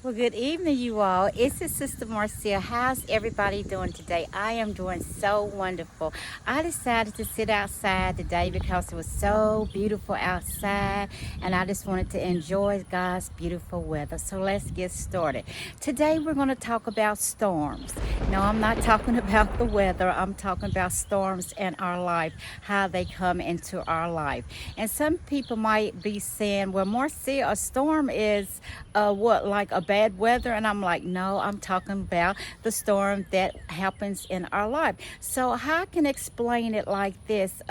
Well, good evening, you all. It's your sister Marcia. How's everybody doing today? I am doing so wonderful. I decided to sit outside today because it was so beautiful outside, and I just wanted to enjoy God's beautiful weather. So let's get started. Today, we're going to talk about storms. No, I'm not talking about the weather. I'm talking about storms in our life, how they come into our life. And some people might be saying, well, Marcia, a storm is what, like a bad weather? And I'm like, no, I'm talking about the storm that happens in our life. So how I can explain it like this?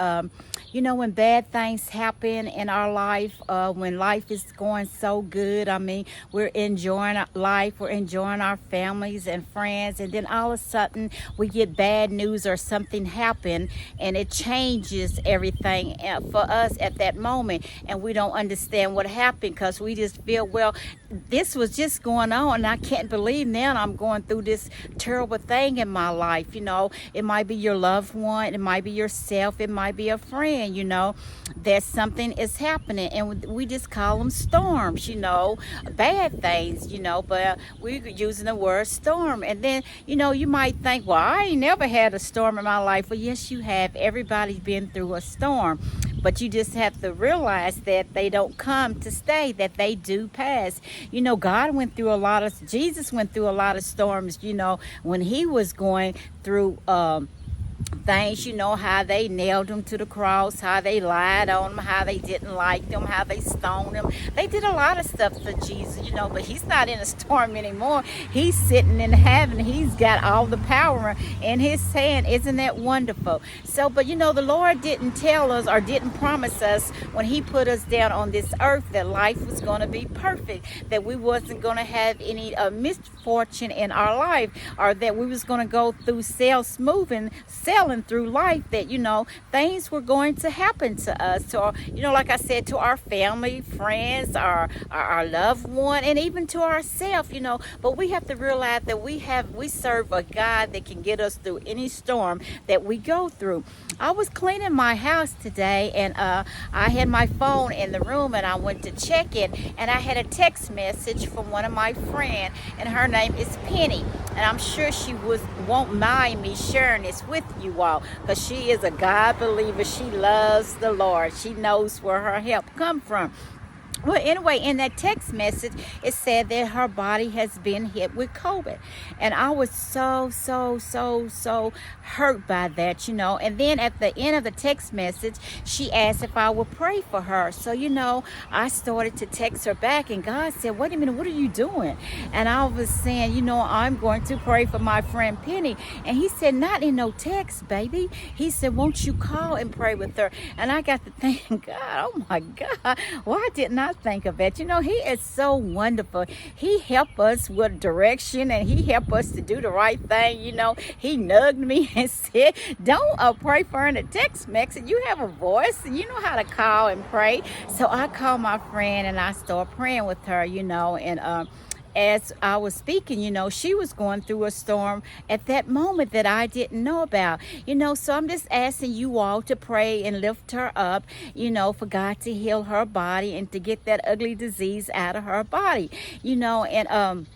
When bad things happen in our life, when life is going so good, I mean, we're enjoying our life, we're enjoying our families and friends, and then all of a sudden we get bad news or something happen, and it changes everything for us at that moment, and we don't understand what happened because we just feel, well, this was just going on, and I can't believe now I'm going through this terrible thing in my life. It might be your loved one, it might be yourself, it might be a friend, that something is happening, and we just call them storms, bad things, but we're using the word storm. And then, you might think, well, I ain't never had a storm in my life. Well, yes, you have. Everybody's been through a storm. But you just have to realize that they don't come to stay, that they do pass. Jesus went through a lot of storms, when he was going through things, how they nailed him to the cross, how they lied on him, how they didn't like them, how they stoned him. They did a lot of stuff to Jesus, but he's not in a storm anymore. He's sitting in heaven. He's got all the power in his hand. Isn't that wonderful? So, but the Lord didn't tell us or didn't promise us when he put us down on this earth that life was going to be perfect, that we wasn't going to have any misfortune in our life, or that we was going to go through sailing through life, that things were going to happen to us, to like I said, to our family, friends, our loved one, and even to ourselves. But we have to realize that we serve a God that can get us through any storm that we go through. I was cleaning my house today, and I had my phone in the room, and I went to check it, and I had a text message from one of my friends, and her name is Penny, and I'm sure she won't mind me sharing this with you all, because she is a God believer. She loves the Lord. She knows where her help come from. Well, anyway, in that text message, it said that her body has been hit with COVID. And I was so hurt by that, And then at the end of the text message, she asked if I would pray for her. So, I started to text her back, and God said, wait a minute, what are you doing? And I was saying, I'm going to pray for my friend Penny. And he said, not in no text, baby. He said, won't you call and pray with her? And I got to thinking, God, oh my God, why didn't I think of that? He is so wonderful. He helped us with direction, and he helped us to do the right thing. He nugged me and said, don't pray for her in a text message. You have a voice, and you know how to call and pray. So I called my friend, and I started praying with her, and as I was speaking, she was going through a storm at that moment that I didn't know about, so I'm just asking you all to pray and lift her up, for God to heal her body and to get that ugly disease out of her body, and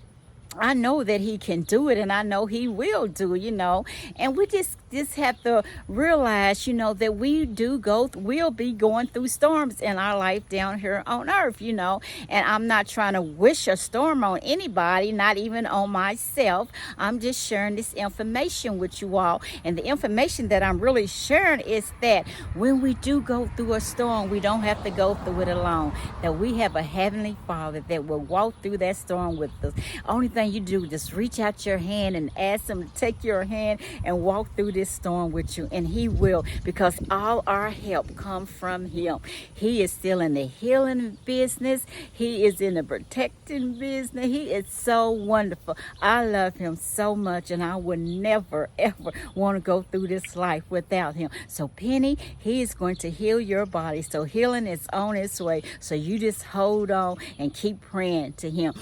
I know that he can do it, and I know he will do it, and we just have to realize, that we will be going through storms in our life down here on earth, and I'm not trying to wish a storm on anybody, not even on myself. I'm just sharing this information with you all, and the information that I'm really sharing is that when we do go through a storm, we don't have to go through it alone, that we have a heavenly Father that will walk through that storm with us. Only thing you do, just reach out your hand and ask him to take your hand and walk through this storm with you, and he will, because all our help comes from him. He is still in the healing business. He is in the protecting business. He is so wonderful. I love him so much, and I would never ever want to go through this life without him. So Penny, he is going to heal your body. So healing is on its way. So you just hold on and keep praying to him.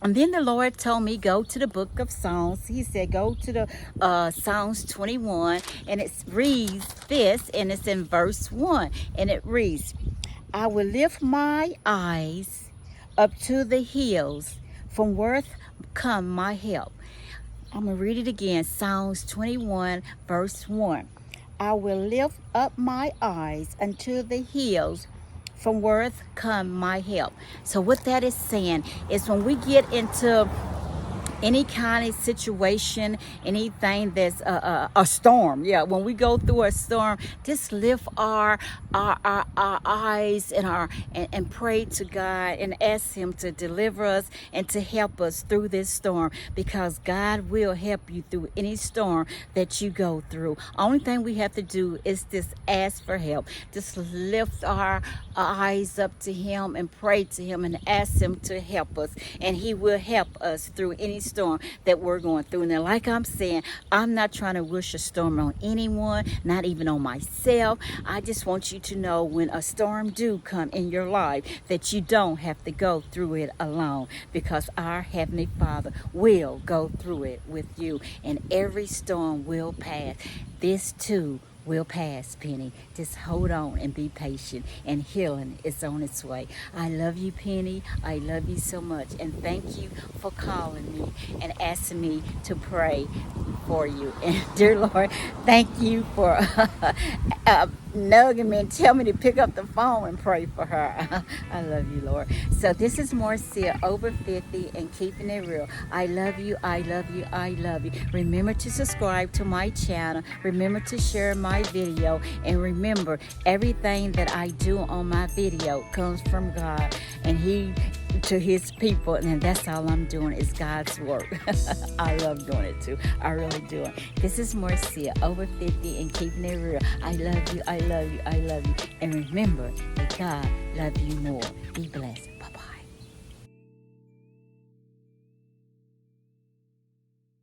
And then the Lord told me, go to the book of Psalms. He said, go to the Psalms 21, and it reads this, and it's in verse 1, and it reads, I will lift my eyes up to the hills, From whence come my help? I'm going to read it again. Psalms 21, verse 1. I will lift up my eyes unto the hills, from whence come my help. So what that is saying is when we get into any kind of situation, anything that's a storm. Yeah, when we go through a storm, just lift our eyes and pray to God and ask Him to deliver us and to help us through this storm, because God will help you through any storm that you go through. Only thing we have to do is just ask for help. Just lift our eyes up to Him and pray to Him and ask Him to help us, and He will help us through any storm that we're going through. Now, like I'm saying, I'm not trying to wish a storm on anyone, not even on myself. I just want you to know when a storm do come in your life that you don't have to go through it alone, because our Heavenly Father will go through it with you, and every storm will pass. This too will pass, Penny. Just hold on and be patient, and healing is on its way. I love you, Penny. I love you so much, and thank you for calling me and asking me to pray for you. And dear Lord, thank you for nugging me and tell me to pick up the phone and pray for her. I love you, Lord. So this is Marcia, over 50 and keeping it real. I love you. I love you. I love you. Remember to subscribe to my channel. Remember to share my video, and remember, everything that I do on my video comes from God, and He to His people, and that's all I'm doing is God's work. I love doing it too. I really do. This is Marcia, over 50 and keeping it real. I love you. I love you. I love you. And remember that God loves you more. Be blessed.